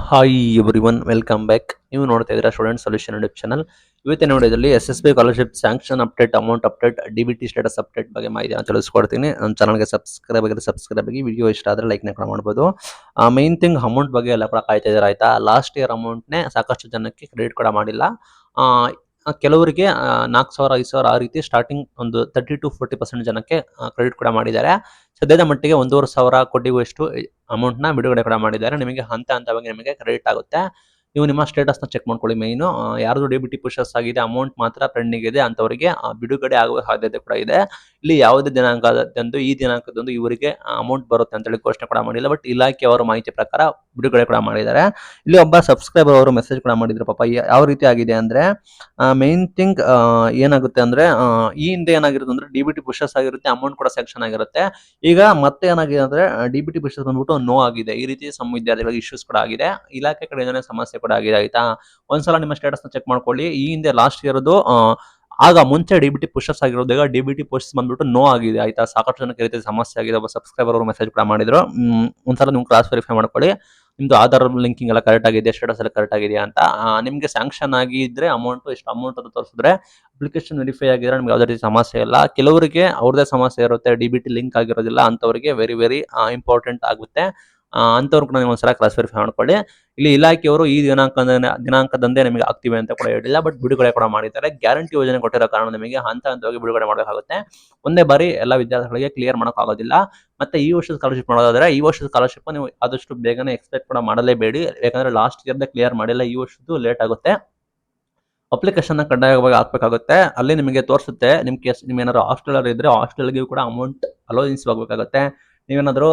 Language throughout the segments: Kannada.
Hi everyone, welcome back. ನೀವು ನೋಡ್ತಾ ಇದ್ದೀರಾ ಸ್ಟೂಡೆಂಟ್ ಸೊಲ್ಯೂಷನ್ ಯೂಟ್ಯೂಬ್ ಚಾನಲ್. ಇವತ್ತಿನ ವಿಡಿಯೋದಲ್ಲಿ SSB scholarship sanction update, amount update, DBT status update ಬಗ್ಗೆ ಮಾಹಿತಿಯನ್ನು ತಿಳಿಸ್ಕೊಡ್ತೀನಿ. ನನ್ನ ಚಾನಲ್ಗೆ ಸಬ್ಸ್ಕ್ರೈಬ್ ಆಗಿ. ವಿಡಿಯೋ ಇಷ್ಟ ಆದರೆ ಲೈಕ್ನ ಕೂಡ ಮಾಡ್ಬೋದು. ಮೈನ್ ಥಿಂಗ್, ಅಮೌಂಟ್ ಬಗ್ಗೆ ಎಲ್ಲ ಕೂಡ ಕಾಯ್ತಾ ಇದ್ದಾರೆ ಆಯ್ತಾ. ಲಾಸ್ಟ್ ಇಯರ್ ಅಮೌಂಟ್ನೇ ಸಾಕಷ್ಟು ಜನಕ್ಕೆ ಕ್ರೆಡಿಟ್ ಕೂಡ ಮಾಡಿಲ್ಲ. ಕೆಲವರಿಗೆ 4,000 5,000 ಆ ರೀತಿ ಸ್ಟಾರ್ಟಿಂಗ್ ಒಂದು 30-40% ಜನಕ್ಕೆ ಕ್ರೆಡಿಟ್ ಕೂಡ ಮಾಡಿದ್ದಾರೆ. ಸದ್ಯದ ಮಟ್ಟಿಗೆ 1,500 ಕೋಟಿಗೂ ಅಮೌಂಟ್ನ ಬಿಡುಗಡೆ ಕೂಡ ಮಾಡಿದ್ದಾರೆ. ನಿಮಗೆ ಹಂತವಾಗಿ ನಿಮಗೆ ಕ್ರೆಡಿಟ್ ಆಗುತ್ತೆ. ನೀವು ನಿಮ್ಮ ಸ್ಟೇಟಸ್ನ ಚೆಕ್ ಮಾಡ್ಕೊಳ್ಳಿ. ಮೈನು ಯಾರ್ದು DBT ಪುಷಸ್ ಆಗಿದೆ, ಅಮೌಂಟ್ ಮಾತ್ರ ಪೆಂಡಿಂಗ್ ಇದೆ ಅಂಥವರಿಗೆ ಬಿಡುಗಡೆ ಆಗುವ ಸಾಧ್ಯತೆ ಕೂಡ ಇದೆ. ಇಲ್ಲಿ ಯಾವುದೇ ದಿನಾಂಕದಂದು ಈ ದಿನಾಂಕದಂದು ಇವರಿಗೆ ಅಮೌಂಟ್ ಬರುತ್ತೆ ಅಂತೇಳಿ ಘೋಷಣೆ ಕೂಡ ಮಾಡಿಲ್ಲ. ಬಟ್ ಇಲಾಖೆಯವರ ಮಾಹಿತಿ ಪ್ರಕಾರ ಬಿಡುಗಡೆ ಕೂಡ ಮಾಡಿದ್ದಾರೆ. ಇಲ್ಲಿ ಒಬ್ಬ ಸಬ್ಸ್ಕ್ರೈಬರ್ ಅವರು ಮೆಸೇಜ್ ಕೂಡ ಮಾಡಿದ್ರು. ಪಾಪ ಯಾವ ರೀತಿ ಆಗಿದೆ ಅಂದ್ರೆ, ಮೈನ್ ಥಿಂಗ್ ಏನಾಗುತ್ತೆ ಅಂದ್ರೆ, ಈ ಹಿಂದೆ ಏನಾಗಿರುತ್ತೆ ಅಂದ್ರೆ DBT ಪುಷಸ್ ಆಗಿರುತ್ತೆ, ಅಮೌಂಟ್ ಕೂಡ ಸೆಕ್ಷನ್ ಆಗಿರುತ್ತೆ. ಈಗ ಮತ್ತೆ ಏನಾಗಿದೆ ಅಂದ್ರೆ DBT ಪುಷಸ್ ಬಂದ್ಬಿಟ್ಟು ನೋ ಆಗಿದೆ. ಈ ರೀತಿ ಸಮ್ ವಿದ್ಯಾರ್ಥಿಗಳಿಗೆ ಇಶ್ಯೂಸ್ ಕೂಡ ಆಗಿದೆ. ಇಲಾಖೆ ಕಡೆಯಿಂದನೇ ಸಮಸ್ಯೆ ಕೂಡ ಆಗಿದೆ ಆಯ್ತಾ. ಒಂದ್ಸಲ ನಿಮ್ಮ ಸ್ಟೇಟಸ್ ನ ಚೆಕ್ ಮಾಡ್ಕೊಳ್ಳಿ. ಈ ಹಿಂದೆ ಲಾಸ್ಟ್ ಇಯರ್ದು ಆಗ ಮುಂಚೆ DBT ಪುಷಸ್ ಆಗಿರೋದು, ಈಗ DBT ಪುಷಸ್ ಬಂದ್ಬಿಟ್ಟು ನೋ ಆಗಿದೆ ಆಯ್ತಾ. ಸಾಕಷ್ಟು ಜನಕ್ಕೆ ರೀತಿ ಸಮಸ್ಯೆ ಆಗಿದೆ. ಒಬ್ಬ ಸಬ್ಸ್ಕ್ರೈಬರ್ ಅವರು ಮೆಸೇಜ್ ಕೂಡ ಮಾಡಿದ್ರು. ಒಂದ್ಸಲ ನೀವು ಕ್ರಾಸ್ ವೆರಿಫೈ ಮಾಡ್ಕೊಳ್ಳಿ, ನಿಮ್ದು ಆಧಾರ್ ಲಿಂಕಿಂಗ್ ಎಲ್ಲ ಕರೆಕ್ಟ್ ಆಗಿದೆ, ಸ್ಟೇಟಸ್ ಎಲ್ಲ ಕರೆಕ್ಟ್ ಆಗಿದೆಯಾ ಅಂತ. ನಿಮಗೆ ಸ್ಯಾಂಕ್ಷನ್ ಆಗಿದ್ರೆ ಅಮೌಂಟ್ ಎಷ್ಟು ಅಮೌಂಟ್ ಅಂತ ತೋರಿಸಿದ್ರೆ, ಅಪ್ಲಿಕೇಶನ್ ವೆರಿಫೈ ಆಗಿದ್ರೆ ನಿಮ್ಗೆ ಯಾವುದೇ ರೀತಿ ಸಮಸ್ಯೆ ಇಲ್ಲ. ಕೆಲವರಿಗೆ ಅವ್ರದೇ ಸಮಸ್ಯೆ ಇರುತ್ತೆ, DBT ಲಿಂಕ್ ಆಗಿರೋದಿಲ್ಲ, ಅಂಥವರಿಗೆ ವೆರಿ ಇಂಪಾರ್ಟೆಂಟ್ ಆಗುತ್ತೆ. ಅಂಥವ್ರು ಕೂಡ ನೀವು ಒಂದ್ಸಲ ಕ್ರಾಸ್ ವೆರಿಫೈ ಮಾಡ್ಕೊಳ್ಳಿ. ಇಲ್ಲಿ ಇಲಾಖೆಯವರು ಈ ದಿನಾಂಕದಂದೇ ನಿಮಗೆ ಆಗ್ತಿವೆ ಅಂತ ಕೂಡ ಹೇಳಿಲ್ಲ, ಬಟ್ ಬಿಡುಗಡೆ ಕೂಡ ಮಾಡಿದ್ದಾರೆ. ಗ್ಯಾರಂಟಿ ಯೋಜನೆ ಕೊಟ್ಟಿರೋ ಕಾರಣ ನಿಮಗೆ ಹಂತವಾಗಿ ಬಿಡುಗಡೆ ಮಾಡಬೇಕಾಗುತ್ತೆ. ಒಂದೇ ಬಾರಿ ಎಲ್ಲ ವಿದ್ಯಾರ್ಥಿಗಳಿಗೆ ಕ್ಲಿಯರ್ ಮಾಡೋಕ್ಕಾಗೋದಿಲ್ಲ. ಮತ್ತೆ ಈ ವರ್ಷದ ಸ್ಕಾಲರ್ಶಿಪ್ ಮಾಡೋದಾದ್ರೆ, ಈ ವರ್ಷದ ಸ್ಕಾಲರ್ಶಿಪ್ ನೀವು ಆದಷ್ಟು ಬೇಗನೆ ಎಕ್ಸ್ಪೆಕ್ಟ್ ಕೂಡ ಮಾಡಲೇಬೇಡಿ. ಯಾಕಂದ್ರೆ ಲಾಸ್ಟ್ ಇಯರ್ದೇ ಕ್ಲಿಯರ್ ಮಾಡಿಲ್ಲ, ಈ ವರ್ಷದ್ದು ಲೇಟ್ ಆಗುತ್ತೆ. ಅಪ್ಲಿಕೇಶನ್ ಕಡ್ಡಾಯವಾಗಿ ಹಾಕ್ಬೇಕಾಗುತ್ತೆ. ಅಲ್ಲಿ ನಿಮಗೆ ತೋರಿಸುತ್ತೆ, ನಿಮ್ಗೇನಾದ್ರು ಹಾಸ್ಟೆಲ್ ಇದ್ರೆ ಹಾಸ್ಟೆಲ್ಗೆ ಕೂಡ ಅಮೌಂಟ್ ಅಲೋವೆನ್ಸ್ ಹೋಗಬೇಕಾಗುತ್ತೆ. ನೀವೇನಾದರೂ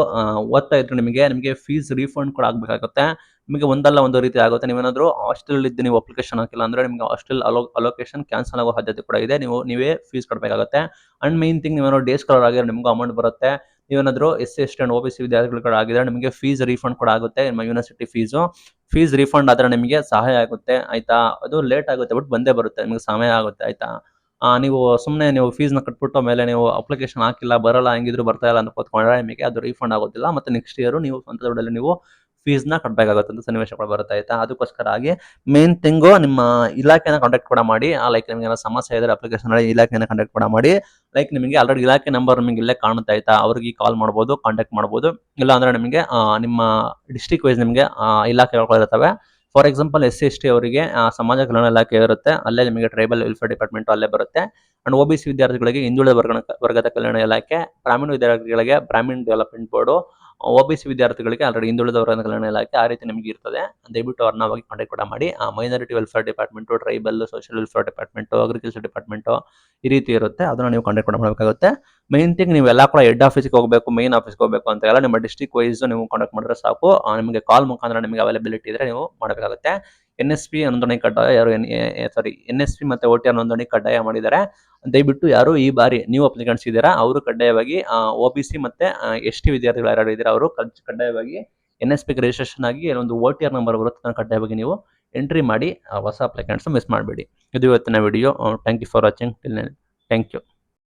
ಓದ್ತಾ ಇದ್ರೆ ನಿಮಗೆ ಫೀಸ್ ರೀಫಂಡ್ ಕೂಡ ಆಗಬೇಕಾಗುತ್ತೆ. ನಿಮಗೆ ಒಂದಲ್ಲ ಒಂದು ರೀತಿ ಆಗುತ್ತೆ. ನೀವೇನಾದರೂ ಹಾಸ್ಟೆಲ್ ಇದ್ದು ನೀವು ಅಪ್ಲಿಕೇಶನ್ ಹಾಕಿಲ್ಲ ಅಂದ್ರೆ ನಿಮಗೆ ಹಾಸ್ಟೆಲ್ ಅಲೋಕೇಶನ್ ಕ್ಯಾನ್ಸಲ್ ಆಗೋ ಸಾಧ್ಯತೆ ಕೂಡ ಇದೆ. ನೀವೇ ಫೀಸ್ ಕಟ್ಟಬೇಕಾಗುತ್ತೆ. ಅಂಡ್ ಮೇನ್ ಥಿಂಗ್, ನೀವೇನಾದ್ರು ಡೇ ಸ್ಕಾಲರ್ ಆಗಿದ್ರೆ ನಿಮಗೂ ಅಮೌಂಟ್ ಬರುತ್ತೆ. ನೀವೇನಾದರೂ SC ST ಅಂಡ್ OBC ವಿದ್ಯಾರ್ಥಿಗಳು ಕೂಡ ಆಗಿದ್ರೆ ನಿಮಗೆ ಫೀಸ್ ರೀಫಂಡ್ ಕೂಡ ಆಗುತ್ತೆ. ನಿಮ್ಮ ಯೂನಿವರ್ಸಿಟಿ ಫೀಸ್ ರೀಫಂಡ್ ಆದ್ರೆ ನಿಮಗೆ ಸಹಾಯ ಆಗುತ್ತೆ ಆಯ್ತಾ. ಅದು ಲೇಟ್ ಆಗುತ್ತೆ, ಬಟ್ ಬಂದೇ ಬರುತ್ತೆ, ನಿಮಗೆ ಸಮಯ ಆಗುತ್ತೆ ಆಯ್ತಾ. ನೀವು ಸುಮ್ಮನೆ ನೀವು ಫೀಸ್ನ ಕಟ್ಬಿಟ್ಟು ಮೇಲೆ ನೀವು ಅಪ್ಲಿಕೇಶನ್ ಹಾಕಿಲ್ಲ, ಬರಲ್ಲ, ಹೆಂಗಿದ್ರು ಬರ್ತಾ ಇಲ್ಲ ಅಂತ ಕೂತ್ಕೊಂಡ್ರೆ ನಿಮಗೆ ಅದು ರೀಫಂಡ್ ಆಗೋದಿಲ್ಲ. ಮತ್ತೆ ನೆಕ್ಸ್ಟ್ ಇಯರ್ ನೀವು ಸ್ವಂತ ದುಡ್ಡಲ್ಲಿ ನೀವು ಫೀಸ್ನ ಕಟ್ಟಬೇಕಾಗುತ್ತೆ ಅಂತ ಸನ್ನಿವೇಶಗಳು ಬರುತ್ತೆ ಆಯ್ತಾ. ಅದಕ್ಕೋಸ್ಕರ ಆಗಿ ಮೇನ್ ಥಿಂಗು, ನಿಮ್ಮ ಇಲಾಖೆನ ಕಾಂಟ್ಯಾಕ್ಟ್ ಕೂಡ ಮಾಡಿ. ಲೈಕ್ ನಿಮಗೆ ಏನೋ ಸಮಸ್ಯೆ ಇದ್ರೆ ಅಪ್ಲಿಕೇಶನ್ ಇಲಾಖೆನ ಕಾಂಟ್ಯಾಕ್ಟ್ ಕೂಡ ಮಾಡಿ. ಲೈಕ್ ನಿಮಗೆ ಆಲ್ರೆಡಿ ಇಲಾಖೆ ನಂಬರ್ ನಿಮಗೆ ಇಲ್ಲೇ ಕಾಣುತ್ತೆ ಆಯ್ತಾ. ಅವ್ರಿಗೆ ಕಾಲ್ ಮಾಡ್ಬೋದು, ಕಾಂಟ್ಯಾಕ್ಟ್ ಮಾಡ್ಬೋದು. ಇಲ್ಲ ಅಂದ್ರೆ ನಿಮಗೆ ನಿಮ್ಮ ಡಿಸ್ಟ್ರಿಕ್ಟ್ ವೈಸ್ ನಿಮಗೆ ಇಲಾಖೆಗಳಿರ್ತವೆ. ಫಾರ್ ಎಕ್ಸಾಂಪಲ್ SC ST ಅವರಿಗೆ ಸಮಾಜ ಕಲ್ಯಾಣ ಇಲಾಖೆ ಇರುತ್ತೆ, ಅಲ್ಲೇ ನಿಮಗೆ ಟ್ರೈಬಲ್ ವೆಲ್ಫೇರ್ ಡಿಪಾರ್ಟ್ಮೆಂಟ್ ಅಲ್ಲೇ ಬರುತ್ತೆ. ಅಂಡ್ OBC ವಿದ್ಯಾರ್ಥಿಗಳಿಗೆ ಹಿಂದುಳಿದ ವರ್ಗದ ಕಲ್ಯಾಣ ಇಲಾಖೆ, ಗ್ರಾಮೀಣ ವಿದ್ಯಾರ್ಥಿಗಳಿಗೆ ಗ್ರಾಮೀಣ ಡೆವಲಪ್ಮೆಂಟ್ ಬೋರ್ಡು, OBC ವಿದ್ಯಾರ್ಥಿಗಳಿಗೆ ಆಲ್ರೆಡಿ ಹಿಂದುಳಿದ ವರ್ಗದ ಕಲ್ಯಾಣ ಇಲಾಖೆ, ಆ ರೀತಿ ನಿಮಗೆ ಇರ್ತದೆ. ದಯವಿಟ್ಟು ಅವ್ರನ್ನ ಹೋಗಿ ಕಾಂಟ್ಯಾಕ್ಟ್ ಕೂಡ ಮಾಡಿ. Minority welfare department, tribal social welfare department, agriculture department, ಈ ರೀತಿ ಇರುತ್ತೆ. ಅದನ್ನ ನೀವು ಕಾಂಟ್ಯಾಕ್ಟ್ ಕೂಡ ಮಾಡಬೇಕಾಗುತ್ತೆ. ಮೈನ್ ಥಿಂಗ್, ನೀವೆಲ್ಲ ಕೂಡ ಹೆಡ್ ಆಫೀಸ್ಗೆ ಹೋಗಬೇಕು, ಮೈನ್ ಆಫೀಸ್ಗೆ ಹೋಗಬೇಕು ಅಂತ ಎಲ್ಲ, ನಿಮ್ಮ ಡಿಸ್ಟ್ರಿಕ್ಟ್ ವೈಸ್ ನೀವು ಕಾಂಟ್ಯಾಕ್ಟ್ ಮಾಡಿದ್ರೆ ಸಾಕು. ನಿಮಗೆ ಕಾಲ್ ಮುಖಾಂತರ ನಿಮಗೆ ಅವೈಲೇಬಿಲಿಟಿ ಇದ್ರೆ ನೀವು ಮಾಡಬೇಕಾಗುತ್ತೆ. NSP ನೋಂದಣಿ ಕಡ್ಡಾಯ, NSP ಮತ್ತೆ OTR ನೋಂದಣಿ ಕಡ್ಡಾಯ ಮಾಡಿದ್ದಾರೆ. ದಯವಿಟ್ಟು ಯಾರು ಈ ಬಾರಿ ನ್ಯೂ ಅಪ್ಲಿಕೆಂಟ್ಸ್ ಇದ್ದೀರಾ ಅವರು ಕಡ್ಡಾಯವಾಗಿ OBC ಮತ್ತೆ ST ವಿದ್ಯಾರ್ಥಿಗಳು ಯಾರು ಇದ್ದೀರಾ ಅವರು ಕಡ್ಡಾಯವಾಗಿ NSP ರಿಜಿಸ್ಟ್ರೇಷನ್ ಆಗಿ ಒಂದು OTR ನಂಬರ್ ಬರುತ್ತೆ, ಕಡ್ಡಾಯವಾಗಿ ನೀವು ಎಂಟ್ರಿ ಮಾಡಿ. ಹೊಸ ಅಪ್ಲಿಕೆಂಟ್ಸ್ ಮಿಸ್ ಮಾಡಬೇಡಿ. ಇದು ಇವತ್ತಿನ video. Thank you for watching. Thank you.